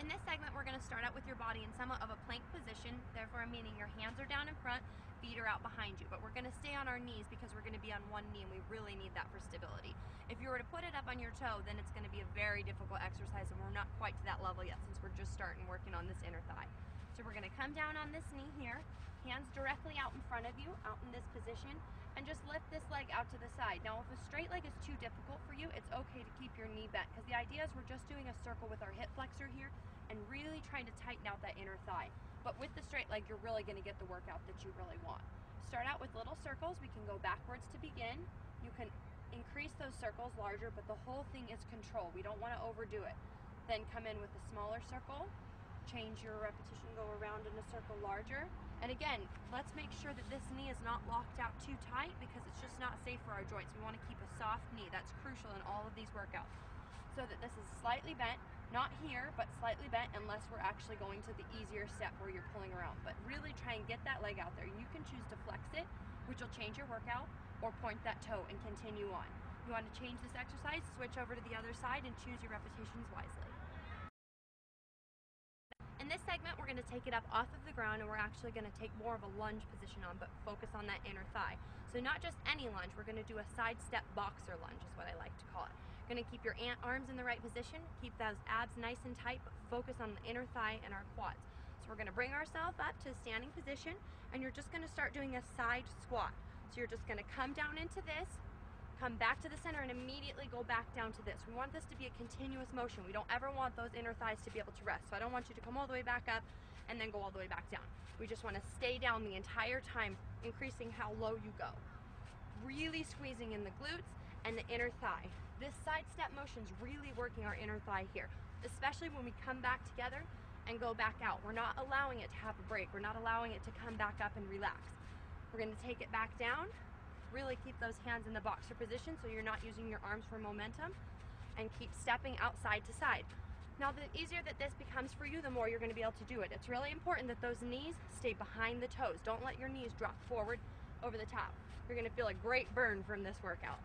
In this segment, we're going to start out with your body in somewhat of a plank position, therefore meaning your hands are down in front, feet are out behind you. But we're going to stay on our knees because we're going to be on one knee, and we really need that for stability. If you were to put it up on your toe, then it's going to be a very difficult exercise, and we're not quite to that level yet since we're just starting working on this inner thigh. So we're going to come down on this knee here, hands directly out in front of you, out in this position, and just lift this leg out to the side. Now, if a straight leg is too difficult for you, it's okay to keep your knee bent, because the idea is we're just doing a circle with our hip flexor here and really trying to tighten out that inner thigh. But with the straight leg, you're really going to get the workout that you really want. Start out with little circles. We can go backwards to begin. You can increase those circles larger, but the whole thing is control. We don't want to overdo it. Then come in with a smaller circle. Change your repetition, go around in a circle larger. And again, let's make sure that this knee is not locked out too tight, because it's just not safe for our joints. We want to keep a soft knee. That's crucial in all of these workouts. So that this is slightly bent, not here, but slightly bent, unless we're actually going to the easier step where you're pulling around. But really try and get that leg out there. You can choose to flex it, which will change your workout, or point that toe and continue on. You want to change this exercise, switch over to the other side and choose your repetitions wisely. In this segment, we're going to take it up off of the ground, and we're actually going to take more of a lunge position on, but focus on that inner thigh. So not just any lunge, we're going to do a side step boxer lunge is what I like to call it. You're going to keep your arms in the right position, keep those abs nice and tight, but focus on the inner thigh and our quads. So we're going to bring ourselves up to a standing position, and you're just going to start doing a side squat. So you're just going to come down into this, come back to the center, and immediately go back down to this. We want this to be a continuous motion. We don't ever want those inner thighs to be able to rest. So I don't want you to come all the way back up and then go all the way back down. We just want to stay down the entire time, increasing how low you go. Really squeezing in the glutes and the inner thigh. This side step motion is really working our inner thigh here, especially when we come back together and go back out. We're not allowing it to have a break. We're not allowing it to come back up and relax. We're going to take it back down. Really keep those hands in the boxer position so you're not using your arms for momentum, and keep stepping outside to side. Now, the easier that this becomes for you, the more you're going to be able to do it. It's really important that those knees stay behind the toes. Don't let your knees drop forward over the top. You're going to feel a great burn from this workout.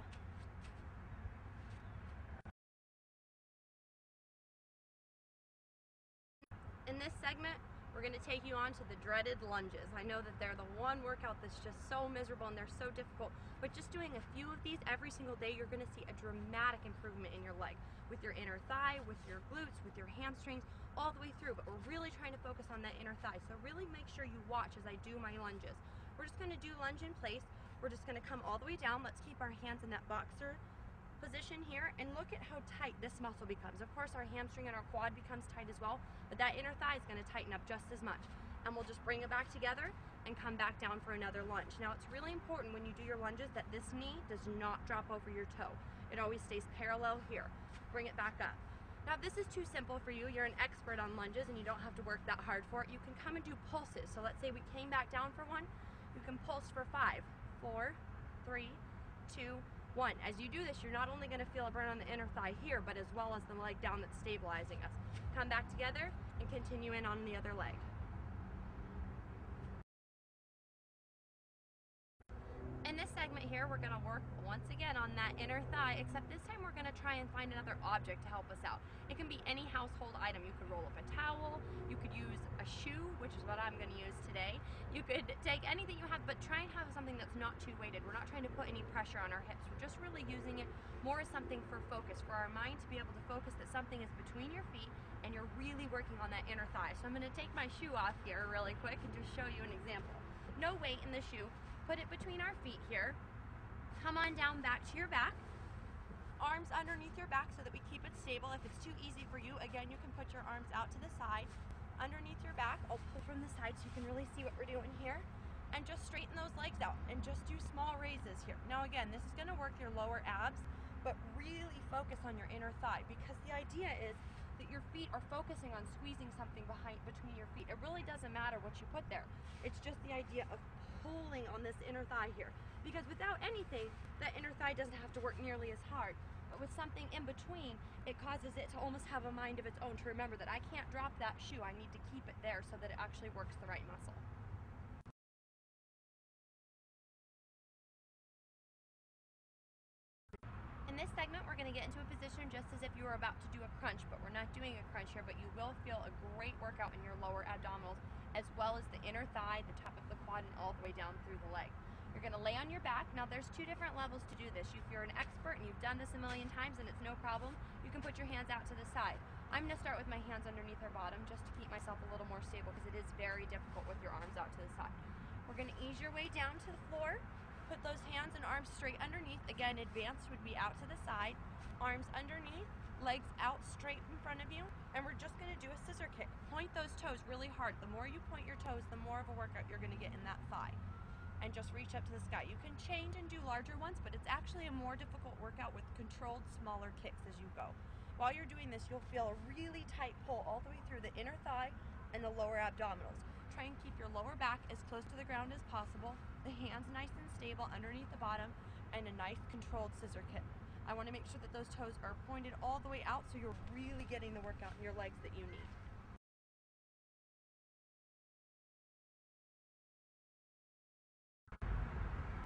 In this segment, we're going to take you on to the dreaded lunges. I know that they're the one workout that's just so miserable and they're so difficult, but just doing a few of these every single day, you're going to see a dramatic improvement in your leg, with your inner thigh, with your glutes, with your hamstrings, all the way through. But we're really trying to focus on that inner thigh, so really make sure you watch as I do my lunges. We're just going to do lunge in place. We're just going to come all the way down. Let's keep our hands in that boxer position here, and look at how tight this muscle becomes. Of course, our hamstring and our quad becomes tight as well, but that inner thigh is going to tighten up just as much. And we'll just bring it back together and come back down for another lunge. Now, it's really important when you do your lunges that this knee does not drop over your toe. It always stays parallel here. Bring it back up. Now, if this is too simple for you, you're an expert on lunges and you don't have to work that hard for it, you can come and do pulses. So let's say we came back down for one, you can pulse for 5, 4, 3, 2, 1. As you do this, you're not only going to feel a burn on the inner thigh here, but as well as the leg down that's stabilizing us. Come back together and continue in on the other leg. In this segment here, we're going to work once again on that inner thigh, except this time we're going to try and find another object to help us out. It can be any household item. You could roll up a towel, you could use a shoe, which is what I'm going to use today. You could take anything you have, but try and have something that's not too weighted. We're not trying to put any pressure on our hips. We're just really using it more as something for focus, for our mind to be able to focus that something is between your feet and you're really working on that inner thigh. So I'm going to take my shoe off here really quick and just show you an example. No weight in the shoe. Put it between our feet here. Come on down back to your back. Arms underneath your back so that we keep it stable. If it's too easy for you, again, you can put your arms out to the side. Underneath your back, I'll pull from the side so you can really see what we're doing here. And just straighten those legs out and just do small raises here. Now again, this is going to work your lower abs, but really focus on your inner thigh, because the idea is that your feet are focusing on squeezing something between your feet. It really doesn't matter what you put there. It's just the idea of pulling on this inner thigh here, because without anything, that inner thigh doesn't have to work nearly as hard. But with something in between, it causes it to almost have a mind of its own, to remember that I can't drop that shoe. I need to keep it there so that it actually works the right muscle. In this segment, we're going to get into a position just just as if you were about to do a crunch, but we're not doing a crunch here, but you will feel a great workout in your lower abdominals, as well as the inner thigh, the top of the quad, and all the way down through the leg. You're gonna lay on your back. Now there's two different levels to do this. If you're an expert and you've done this a million times and it's no problem, you can put your hands out to the side. I'm gonna start with my hands underneath our bottom just to keep myself a little more stable, because it is very difficult with your arms out to the side. We're gonna ease your way down to the floor. Put those hands and arms straight underneath. Again, advanced would be out to the side, arms underneath, legs out straight in front of you, and we're just gonna do a scissor kick. Point those toes really hard. The more you point your toes, the more of a workout you're gonna get in that thigh. And just reach up to the sky. You can change and do larger ones, but it's actually a more difficult workout with controlled smaller kicks as you go. While you're doing this, you'll feel a really tight pull all the way through the inner thigh and the lower abdominals. Try and keep your lower back as close to the ground as possible, the hands nice and stable underneath the bottom, and a nice controlled scissor kick. I want to make sure that those toes are pointed all the way out so you're really getting the workout in your legs that you need.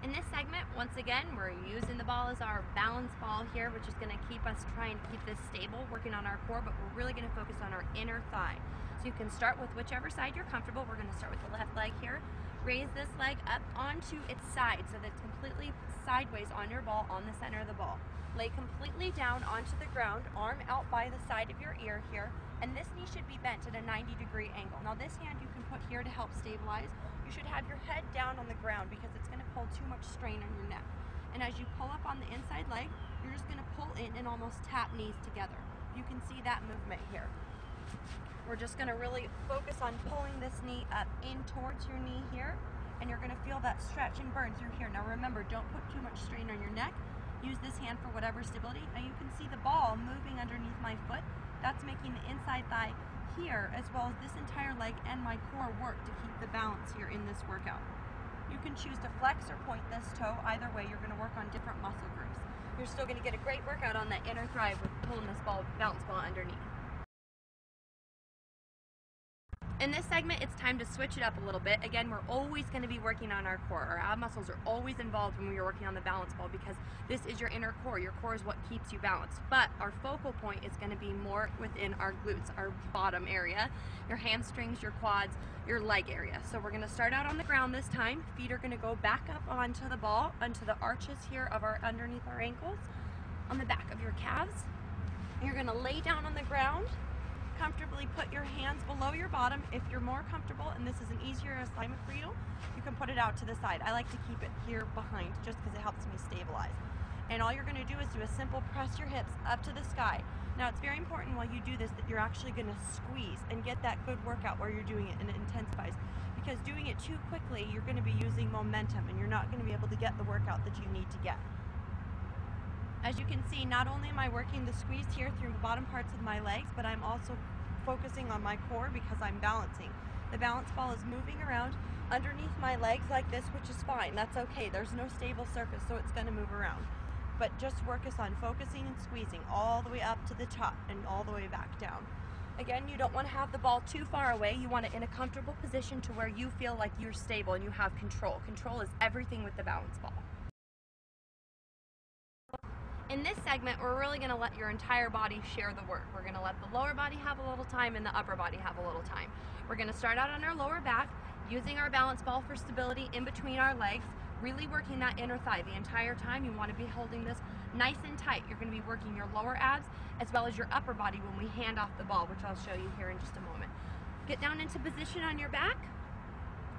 In this segment, once again, we're using the ball as our balance ball here, which is going to keep us trying to keep this stable, working on our core, but we're really going to focus on our inner thigh. So you can start with whichever side you're comfortable. We're going to start with the left leg here. Raise this leg up onto its side so that it's completely sideways on your ball, on the center of the ball. Lay completely down onto the ground, arm out by the side of your ear here, and this knee should be bent at a 90-degree angle. Now this hand you can put here to help stabilize. You should have your head down on the ground because it's going to pull too much strain on your neck. And as you pull up on the inside leg, you're just going to pull in and almost tap knees together. You can see that movement here. We're just going to really focus on pulling this knee up in towards your knee here, and you're going to feel that stretch and burn through here. Now remember, don't put too much strain on your neck. Use this hand for whatever stability. Now you can see the ball moving underneath my foot. That's making the inside thigh here, as well as this entire leg and my core work to keep the balance here in this workout. You can choose to flex or point this toe. Either way, you're going to work on different muscle groups. You're still going to get a great workout on that inner thigh with pulling this balance ball underneath. In this segment, it's time to switch it up a little bit. Again, we're always going to be working on our core. Our ab muscles are always involved when we're working on the balance ball because this is your inner core. Your core is what keeps you balanced. But our focal point is going to be more within our glutes, our bottom area, your hamstrings, your quads, your leg area. So we're going to start out on the ground this time. Feet are going to go back up onto the ball, onto the arches here of underneath our ankles, on the back of your calves. You're going to lay down on the ground. Comfortably put your hands below your bottom. If you're more comfortable and this is an easier assignment for you, you can put it out to the side. I like to keep it here behind just because it helps me stabilize. And all you're going to do is do a simple press your hips up to the sky. Now it's very important while you do this that you're actually going to squeeze and get that good workout where you're doing it and it intensifies. Because doing it too quickly, you're going to be using momentum and you're not going to be able to get the workout that you need to get. As you can see, not only am I working the squeeze here through the bottom parts of my legs, but I'm also focusing on my core because I'm balancing. The balance ball is moving around underneath my legs like this, which is fine. That's okay. There's no stable surface, so it's going to move around. But just focus on focusing and squeezing all the way up to the top and all the way back down. Again, you don't want to have the ball too far away. You want it in a comfortable position to where you feel like you're stable and you have control. Control is everything with the balance ball. In this segment, we're really going to let your entire body share the work. We're going to let the lower body have a little time and the upper body have a little time. We're going to start out on our lower back, using our balance ball for stability in between our legs, really working that inner thigh the entire time. You want to be holding this nice and tight. You're going to be working your lower abs as well as your upper body when we hand off the ball, which I'll show you here in just a moment. Get down into position on your back.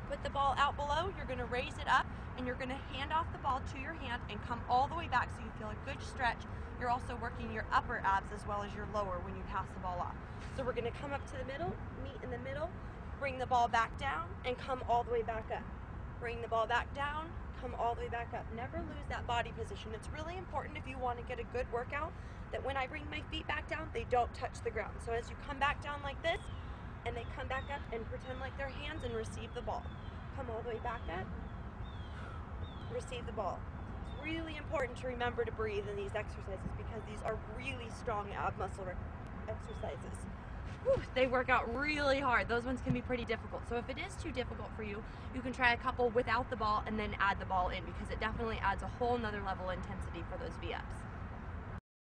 Put the ball out below. You're going to raise it up and you're going to hand off the ball to your hand and come all the way back so you feel a good stretch. You're also working your upper abs as well as your lower when you pass the ball off. So we're going to come up to the middle, meet in the middle, bring the ball back down and come all the way back up. Bring the ball back down, come all the way back up. Never lose that body position. It's really important if you want to get a good workout that when I bring my feet back down, they don't touch the ground. So as you come back down like this and they come back up and pretend like they're hands and receive the ball. Come all the way back up, receive the ball. It's really important to remember to breathe in these exercises because these are really strong ab muscle exercises. Whew, they work out really hard. Those ones can be pretty difficult. So if it is too difficult for you, you can try a couple without the ball and then add the ball in because it definitely adds a whole nother level of intensity for those V-ups.